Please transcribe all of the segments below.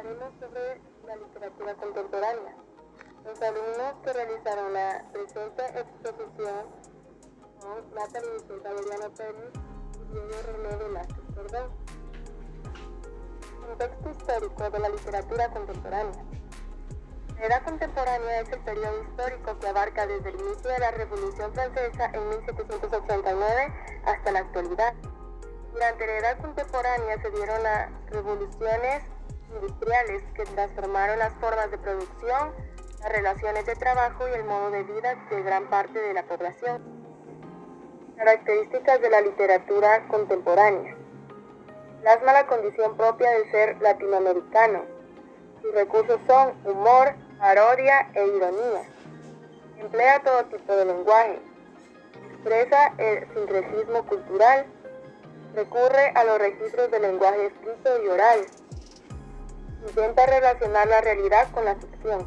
Hablaremos sobre la literatura contemporánea. Los alumnos que realizaron la presente exposición son Natalie Vicenta Beliano Pérez y Diego René Velázquez Cordón. Contexto histórico de la literatura contemporánea. La edad contemporánea es el periodo histórico que abarca desde el inicio de la Revolución Francesa en 1789 hasta la actualidad. Durante la edad contemporánea se dieron las revoluciones industriales que transformaron las formas de producción, las relaciones de trabajo y el modo de vida de gran parte de la población. Características de la literatura contemporánea. Plasma la condición propia del ser latinoamericano. Sus recursos son humor, parodia e ironía. Emplea todo tipo de lenguaje. Expresa el sincretismo cultural. Recurre a los registros del lenguaje escrito y oral. Intenta relacionar la realidad con la ficción.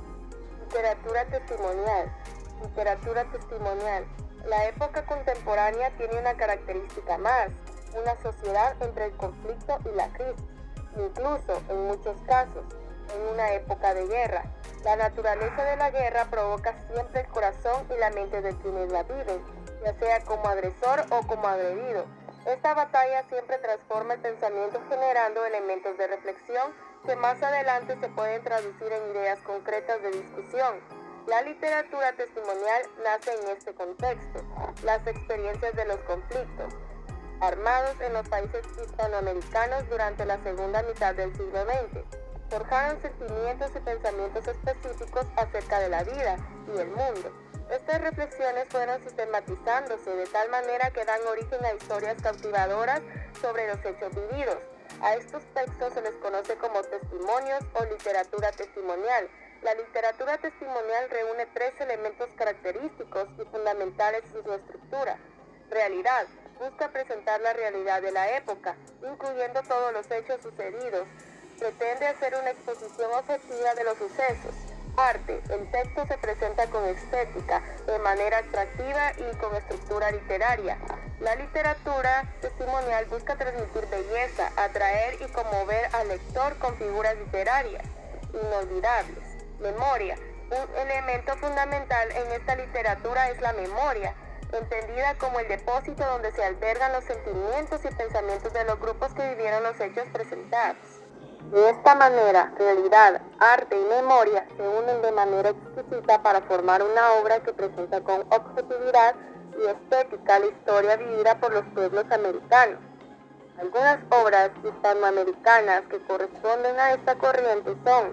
Literatura testimonial. Literatura testimonial. La época contemporánea tiene una característica más, una sociedad entre el conflicto y la crisis. Incluso, en muchos casos, en una época de guerra. La naturaleza de la guerra provoca siempre el corazón y la mente de quienes la viven, ya sea como agresor o como agredido. Esta batalla siempre transforma el pensamiento generando elementos de reflexión que más adelante se pueden traducir en ideas concretas de discusión. La literatura testimonial nace en este contexto, las experiencias de los conflictos armados en los países hispanoamericanos durante la segunda mitad del siglo XX. Forjaron sentimientos y pensamientos específicos acerca de la vida y el mundo. Estas reflexiones fueron sistematizándose de tal manera que dan origen a historias cautivadoras sobre los hechos vividos. A estos textos se les conoce como testimonios o literatura testimonial. La literatura testimonial reúne tres elementos característicos y fundamentales en su estructura. Realidad. Busca presentar la realidad de la época, incluyendo todos los hechos sucedidos. Pretende hacer una exposición objetiva de los sucesos. Arte. El texto se presenta con estética, de manera atractiva y con estructura literaria. La literatura testimonial busca transmitir belleza, atraer y conmover al lector con figuras literarias inolvidables. Memoria. Un elemento fundamental en esta literatura es la memoria, entendida como el depósito donde se albergan los sentimientos y pensamientos de los grupos que vivieron los hechos presentados. De esta manera, realidad, arte y memoria se unen de manera exquisita para formar una obra que presenta con objetividad y estética la historia vivida por los pueblos americanos. Algunas obras hispanoamericanas que corresponden a esta corriente son,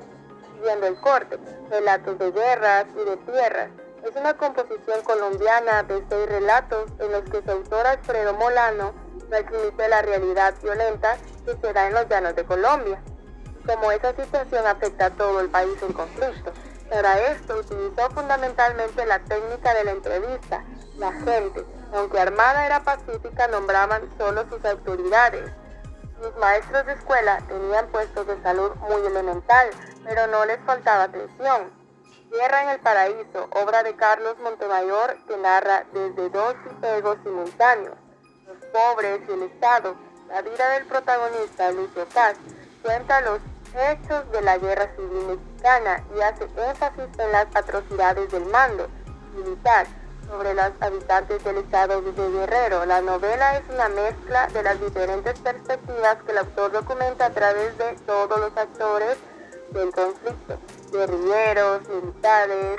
siguiendo el corte, Relatos de guerras y de tierras. Es una composición colombiana de 6 relatos en los que su autor Alfredo Molano transmite la realidad violenta que se da en los llanos de Colombia. Como esa situación afecta a todo el país en conflicto. Para esto utilizó fundamentalmente la técnica de la entrevista. La gente, aunque armada era pacífica, nombraban solo sus autoridades. Sus maestros de escuela tenían puestos de salud muy elemental, pero no les faltaba atención. Guerra en el Paraíso, obra de Carlos Montemayor, que narra desde dos egos simultáneos, los pobres y el Estado. La vida del protagonista, Lucio Paz, cuenta los hechos de la Guerra Civil Mexicana y hace énfasis en las atrocidades del mando militar sobre los habitantes del estado de Guerrero. La novela es una mezcla de las diferentes perspectivas que el autor documenta a través de todos los actores del conflicto: guerrilleros, militares,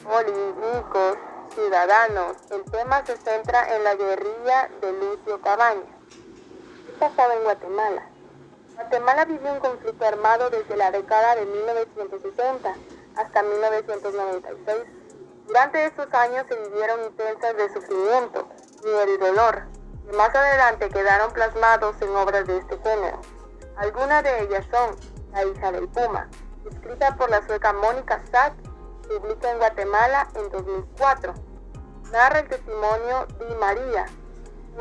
políticos, ciudadanos. El tema se centra en la guerrilla de Lucio Cabañas. ¿Qué pasaba en Guatemala? Guatemala vivió un conflicto armado desde la década de 1960 hasta 1996. Durante estos años se vivieron intensas de sufrimiento, miedo y dolor, que más adelante quedaron plasmados en obras de este género. Algunas de ellas son La hija del Puma, escrita por la sueca Mónica Sack, publicada en Guatemala en 2004. Narra el testimonio de María,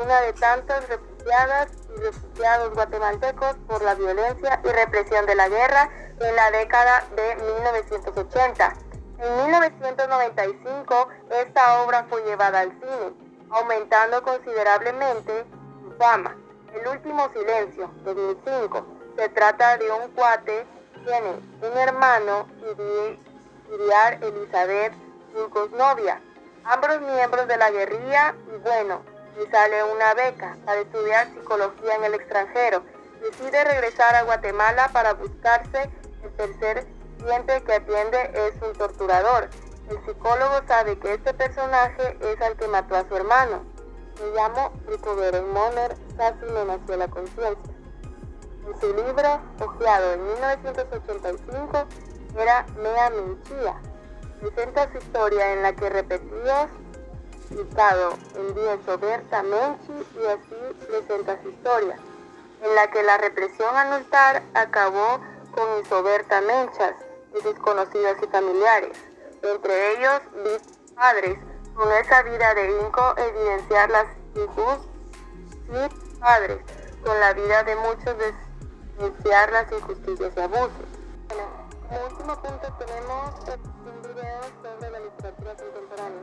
una de tantas refugiadas y refugiados guatemaltecos por la violencia y represión de la guerra en la década de 1980. En 1995, esta obra fue llevada al cine, aumentando considerablemente su fama. El último silencio, 2005, se trata de un cuate Tiene un hermano, Iriar Elizabeth Yugoslavia, ambos miembros de la guerrilla, y bueno, le sale una beca para estudiar psicología en el extranjero. Decide regresar a Guatemala para buscarse el tercer cliente que atiende es un torturador. El psicólogo sabe que este personaje es el que mató a su hermano. Me llamo Ricoberto Moner, casi me nació la conciencia. En su libro, hojeado en 1985, era Mea Minchía. Presenta su historia en la que repetidos, citado en día Soberta Menchi, y así presenta su historia, en la que la represión anular acabó con Isoberta Menchas y sus conocidos y familiares, entre ellos padres, con esa vida de inco evidenciar las injusticias padres, con la vida de muchos denunciar las injusticias y abusos. Bueno, como último punto tenemos un video sobre la literatura contemporánea.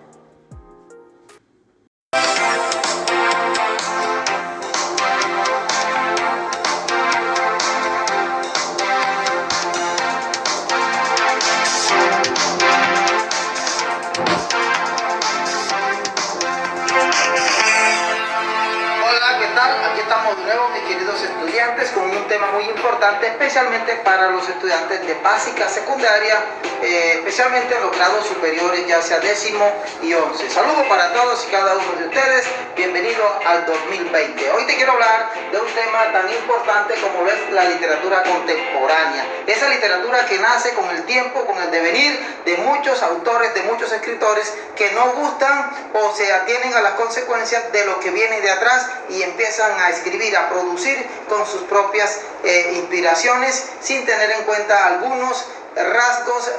Hola, ¿qué tal? Aquí estamos de nuevo, mis queridos estudiantes, con un tema muy importante, especialmente para los estudiantes de básica, secundaria, especialmente en los grados superiores, ya sea 10º y 11. Saludos para todos y cada uno de ustedes. Bienvenido al 2020. Hoy te quiero hablar de un tema tan importante como lo es la literatura contemporánea. Esa literatura que nace con el tiempo, con el devenir de muchos autores, de muchos escritores que no gustan o se atienen a las consecuencias de lo que viene de atrás y empiezan a escribir, a producir con sus propias inspiraciones, sin tener en cuenta algunos rasgos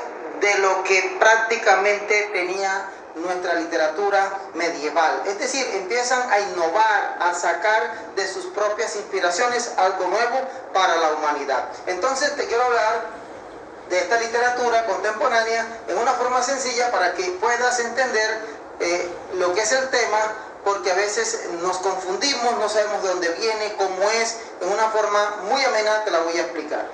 de lo que prácticamente tenía nuestra literatura medieval. Es decir, empiezan a innovar, a sacar de sus propias inspiraciones algo nuevo para la humanidad. Entonces te quiero hablar de esta literatura contemporánea en una forma sencilla para que puedas entender lo que es el tema, porque a veces nos confundimos, no sabemos de dónde viene, cómo es. En una forma muy amena te la voy a explicar.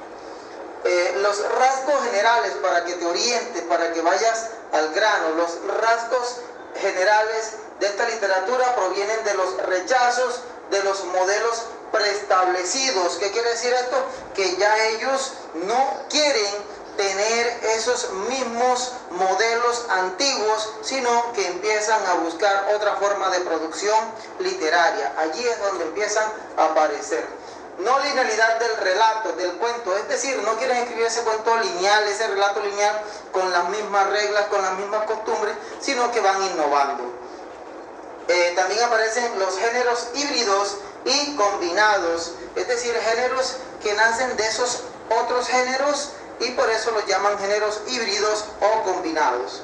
Los rasgos generales, para que te orientes, para que vayas al grano, los rasgos generales de esta literatura provienen de los rechazos de los modelos preestablecidos. ¿Qué quiere decir esto? Que ya ellos no quieren tener esos mismos modelos antiguos, sino que empiezan a buscar otra forma de producción literaria. Allí es donde empiezan a aparecer. No linealidad del relato, del cuento, es decir, no quieren escribir ese cuento lineal, ese relato lineal con las mismas reglas, con las mismas costumbres, sino que van innovando. También aparecen los géneros híbridos y combinados, es decir, géneros que nacen de esos otros géneros y por eso los llaman géneros híbridos o combinados.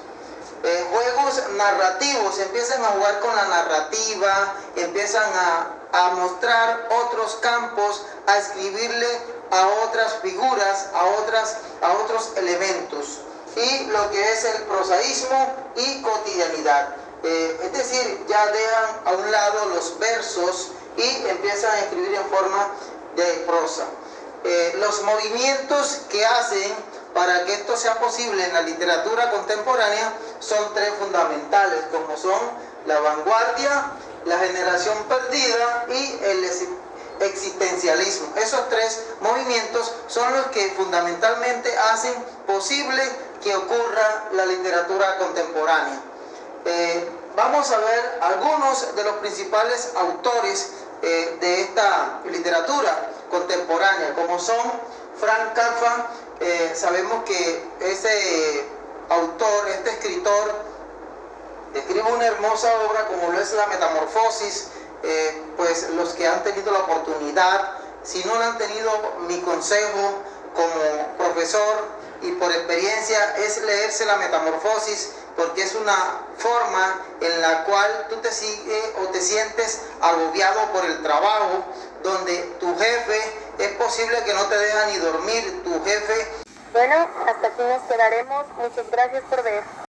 Juegos narrativos, empiezan a jugar con la narrativa, empiezan a mostrar otros campos, a escribirle a otras figuras, a otros elementos, y lo que es el prosaísmo y cotidianidad. Es decir, ya dejan a un lado los versos y empiezan a escribir en forma de prosa. Los movimientos que hacen para que esto sea posible en la literatura contemporánea son tres fundamentales, como son la vanguardia, la generación perdida y el existencialismo. Esos tres movimientos son los que fundamentalmente hacen posible que ocurra la literatura contemporánea. Vamos a ver algunos de los principales autores de esta literatura contemporánea, como son Franz Kafka. Sabemos que ese autor, este escritor, escribe una hermosa obra como lo es La Metamorfosis. Pues los que han tenido la oportunidad, si no la han tenido, mi consejo como profesor y por experiencia es leerse La Metamorfosis, porque es una forma en la cual tú te sigues o te sientes agobiado por el trabajo, donde tu jefe es posible que no te deja ni dormir, tu jefe. Bueno, hasta aquí nos quedaremos. Muchas gracias por ver.